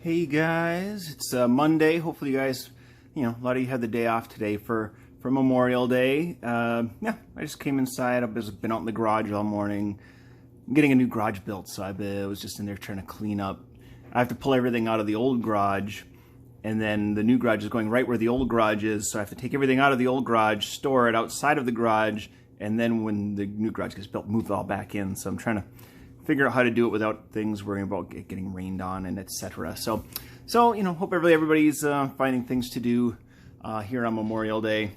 Hey guys, it's Monday. Hopefully you guys, a lot of you had the day off today for Memorial Day. Yeah, I just came inside. I've been out in the garage all morning. I'm getting a new garage built, so I was just in there trying to clean up. I have to pull everything out of the old garage, and then the new garage is going right where the old garage is, so I have to take everything out of the old garage, store it outside of the garage, and then when the new garage gets built, move it all back in. So I'm trying to figure out how to do it without things worrying about getting rained on and etc. So hope everybody's finding things to do here on Memorial Day.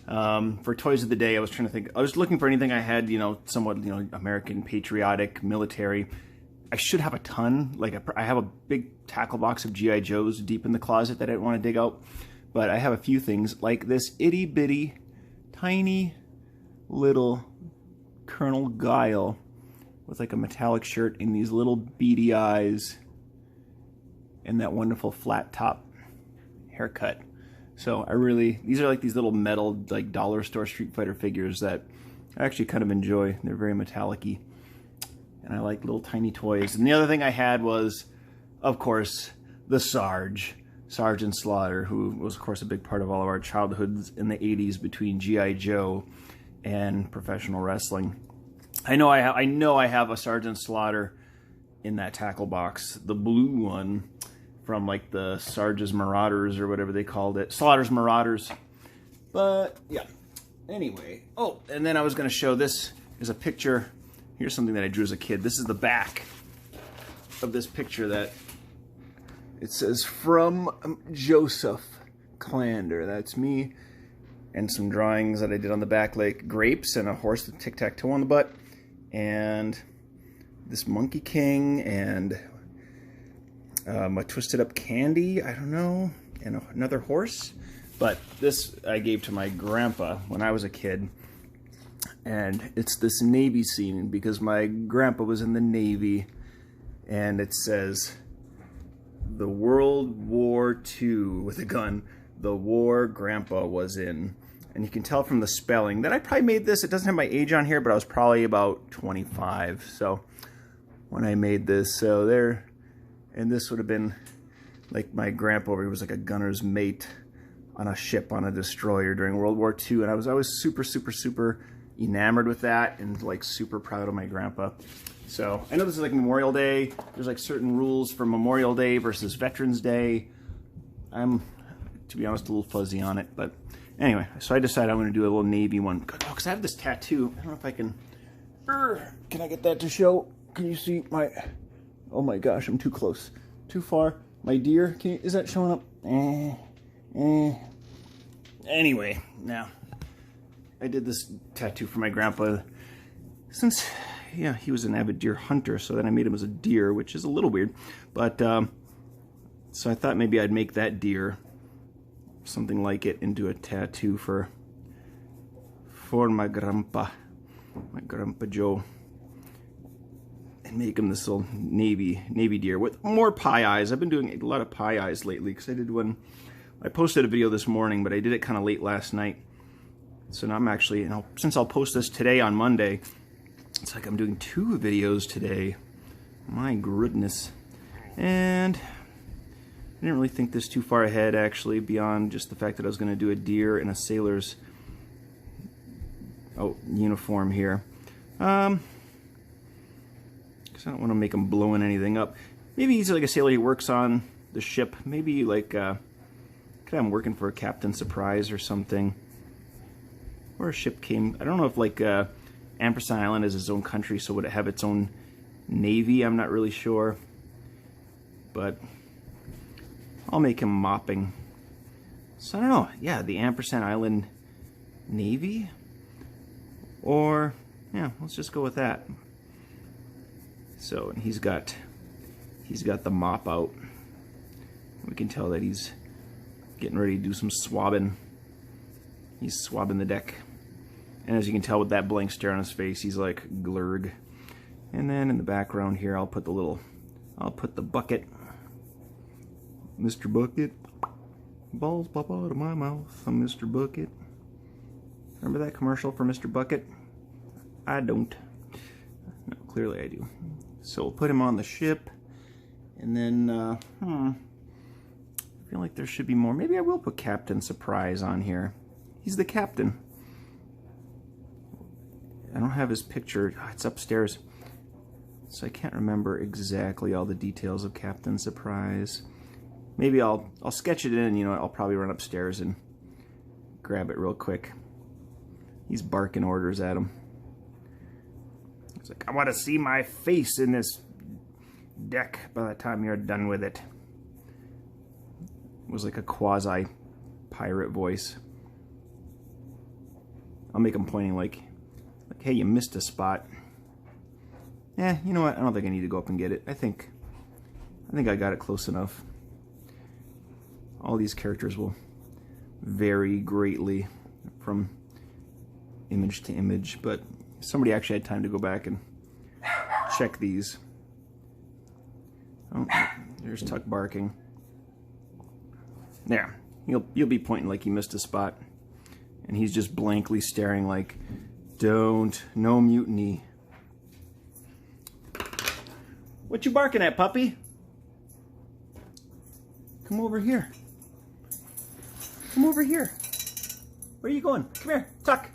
For toys of the day, I was trying to think. I was looking for anything I had, somewhat, American, patriotic, military. I should have a ton. Like I have a big tackle box of G.I. Joes deep in the closet that I didn't want to dig out. But I have a few things like this itty bitty, tiny little Colonel Guile with like a metallic shirt and these little beady eyes and that wonderful flat top haircut. So these are like these little metal, like dollar store Street Fighter figures that I actually kind of enjoy. They're very metallic-y. And I like little tiny toys. And the other thing I had was, of course, the Sergeant Slaughter, who was, of course, a big part of all of our childhoods in the 80s between G.I. Joe and professional wrestling. I know I have a Sergeant Slaughter in that tackle box, the blue one from like the Sarge's Marauders or whatever they called it, Slaughter's Marauders. But yeah, anyway. Oh, and then I was going to show this is a picture. Here's something that I drew as a kid. This is the back of this picture that it says from Joseph Clander. That's me. And some drawings that I did on the back, like grapes and a horse with tic-tac-toe on the butt, and this Monkey King, and a twisted up candy, I don't know, and another horse. But this I gave to my grandpa when I was a kid, and it's this Navy scene because my grandpa was in the Navy, and it says, the World War II with a gun. The war Grandpa was in. And you can tell from the spelling that I probably made this. It doesn't have my age on here, but I was probably about 25. So when I made this, so there, and this would have been like my grandpa. He was like a gunner's mate on a ship on a destroyer during World War II, and I was super, super, super enamored with that, and like super proud of my grandpa. So I know this is like Memorial Day. There's like certain rules for Memorial Day versus Veterans Day. I'm, to be honest, a little fuzzy on it, but anyway, so I decided I'm going to do a little Navy one. Oh, because I have this tattoo. I don't know if I can... Can I get that to show? Can you see my... Oh my gosh, I'm too close. Too far. My deer, is that showing up? Anyway, now, I did this tattoo for my grandpa since, yeah, he was an avid deer hunter, so then I made him as a deer, which is a little weird. But, so I thought maybe I'd make that deer, something like it, into a tattoo for my grandpa Joe, and make him this little navy deer with more pie eyes. I've been doing a lot of pie eyes lately because I did one. I posted a video this morning, but I did it kind of late last night. So now I'm actually, since I'll post this today on Monday, it's like I'm doing 2 videos today. My goodness. And I didn't really think this too far ahead, actually, beyond just the fact that I was going to do a deer in a sailor's uniform here. Because I don't want to make him blowing anything up. Maybe he's like a sailor, he works on the ship. Maybe like, could have him working for a Captain Surprise or something. Or a ship came, I don't know if like Ampersand Island is its own country, so would it have its own navy? I'm not really sure. But I'll make him mopping. So I don't know. Yeah, the Ampersand Island Navy? Or, yeah, let's just go with that. So he's got the mop out. We can tell that he's getting ready to do some swabbing. He's swabbing the deck. And as you can tell with that blank stare on his face, he's like glurg. And then in the background here, I'll put the bucket. Mr. Bucket, balls pop out of my mouth. I'm Mr. Bucket. Remember that commercial for Mr. Bucket? I don't. No, clearly I do. So we'll put him on the ship, and then I feel like there should be more. Maybe I will put Captain Surprise on here. He's the captain. I don't have his picture. Oh, it's upstairs. So I can't remember exactly all the details of Captain Surprise. Maybe I'll sketch it in, and you know, I'll probably run upstairs and grab it real quick. He's barking orders at him. He's like, I want to see my face in this deck by the time you're done with it. It was like a quasi-pirate voice. I'll make him pointing like, hey, you missed a spot. Yeah, you know what? I don't think I need to go up and get it. I think I got it close enough. All these characters will vary greatly from image to image, but somebody actually had time to go back and check these. Oh, there's Tuck barking. There, you'll be pointing like he missed a spot, and he's just blankly staring like, don't, no mutiny. What you barking at, puppy? Come over here. Come over here. Where are you going? Come here, Tuck.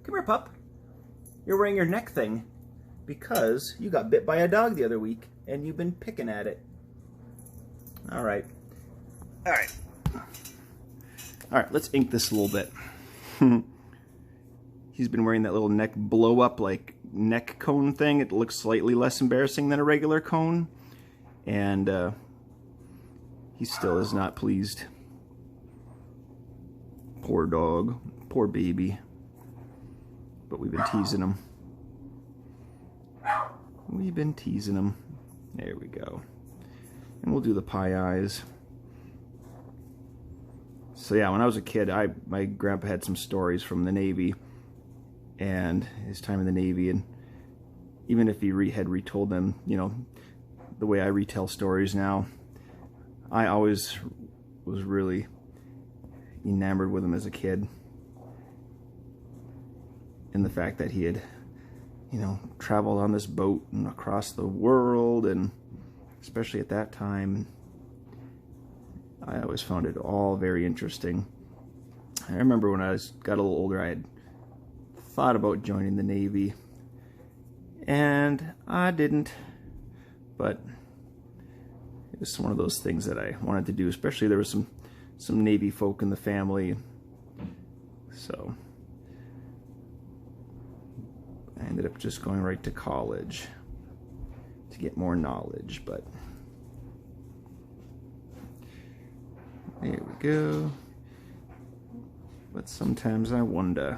Come here, pup. You're wearing your neck thing because you got bit by a dog the other week and you've been picking at it. All right. All right. All right, let's ink this a little bit. He's been wearing that little neck blow up like neck cone thing. It looks slightly less embarrassing than a regular cone. And he still is not pleased. Poor dog. Poor baby. But we've been teasing him. We've been teasing him. There we go. And we'll do the pie eyes. So yeah, when I was a kid, my grandpa had some stories from the Navy and his time in the Navy, and even if he had retold them, you know, the way I retell stories now, I always was really enamored with him as a kid. And the fact that he had, you know, traveled on this boat and across the world, and especially at that time, I always found it all very interesting. I remember when I got a little older, I had thought about joining the Navy, and I didn't, but it was one of those things that I wanted to do, especially there was some Navy folk in the family, so I ended up just going right to college to get more knowledge. But there we go. But sometimes I wonder.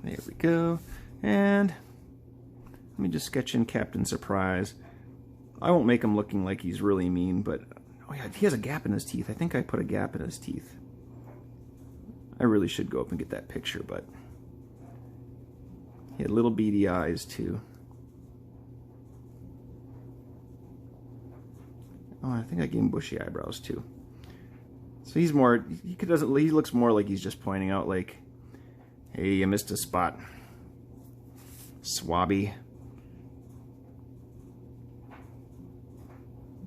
There we go. And let me just sketch in Captain Surprise. I won't make him looking like he's really mean, but oh yeah, he has a gap in his teeth. I think I put a gap in his teeth. I really should go up and get that picture, but he had little beady eyes too. Oh, I think I gave him bushy eyebrows too. So he's more, he looks more like he's just pointing out like, hey, you missed a spot, swabby.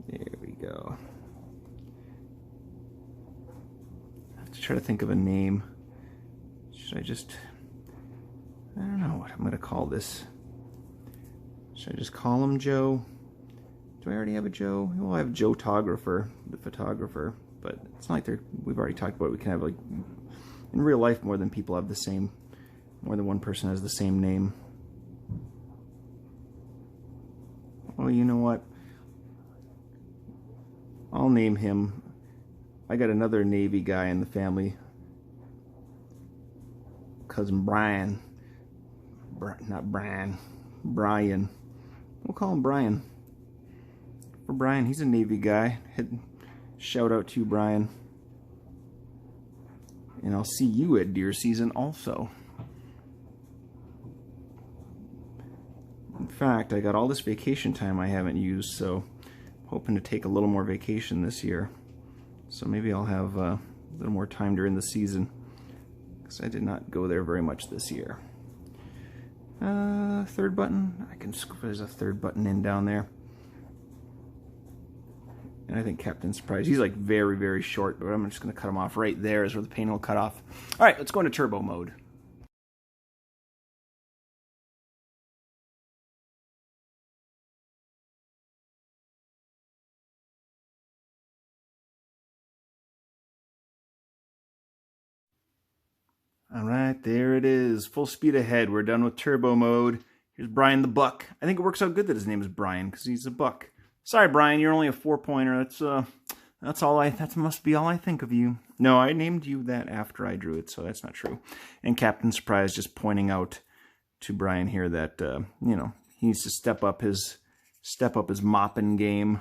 There we go. I have to try to think of a name. Should I just, I don't know what I'm going to call this. Should I just call him Joe? Do I already have a Joe? Well, I have Joe-tographer, the photographer, but it's not like we've already talked about it. We can have, like, in real life, more than one person has the same name. Oh, you know what? I'll name him. I got another Navy guy in the family. Cousin Brian. Not Brian. Brian. We'll call him Brian. For Brian, he's a Navy guy. Shout out to you, Brian. And I'll see you at deer season also. In fact, I got all this vacation time I haven't used, so I'm hoping to take a little more vacation this year. So maybe I'll have a little more time during the season, because I did not go there very much this year. Third button. There's a third button in down there. And I think Captain Surprise, he's like very, very short, but I'm just going to cut him off right there is where the paint will cut off. All right, let's go into turbo mode. All right, there it is. Full speed ahead. We're done with turbo mode. Here's Brian the Buck. I think it works out good that his name is Brian because he's a buck. Sorry, Brian, you're only a 4-pointer. That must be all I think of you. No, I named you that after I drew it, so that's not true. And Captain Surprise just pointing out to Brian here that you know, he needs to step up his mopping game.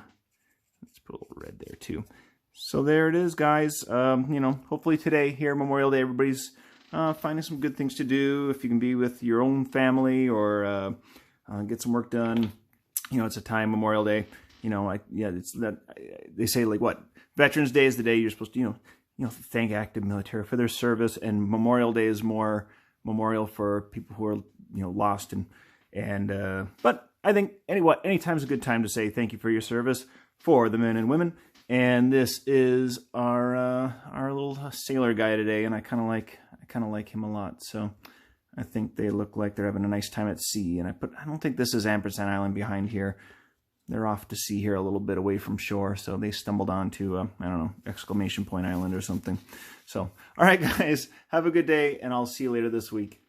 Let's put a little red there too. So there it is, guys. You know, hopefully today here, Memorial Day, everybody's finding some good things to do. If you can be with your own family or get some work done, you know, it's a time, Memorial Day. You know, it's that they say, like, what, Veterans Day is the day you're supposed to, you know, thank active military for their service, and Memorial Day is more memorial for people who are, you know, lost but I think any time's a good time to say thank you for your service for the men and women. And this is our little sailor guy today, and I kind of like him a lot. So I think they look like they're having a nice time at sea. And I don't think this is Ampersand Island behind here. They're off to sea here a little bit away from shore, so they stumbled onto, I don't know, exclamation point island or something. So, all right, guys, have a good day, and I'll see you later this week.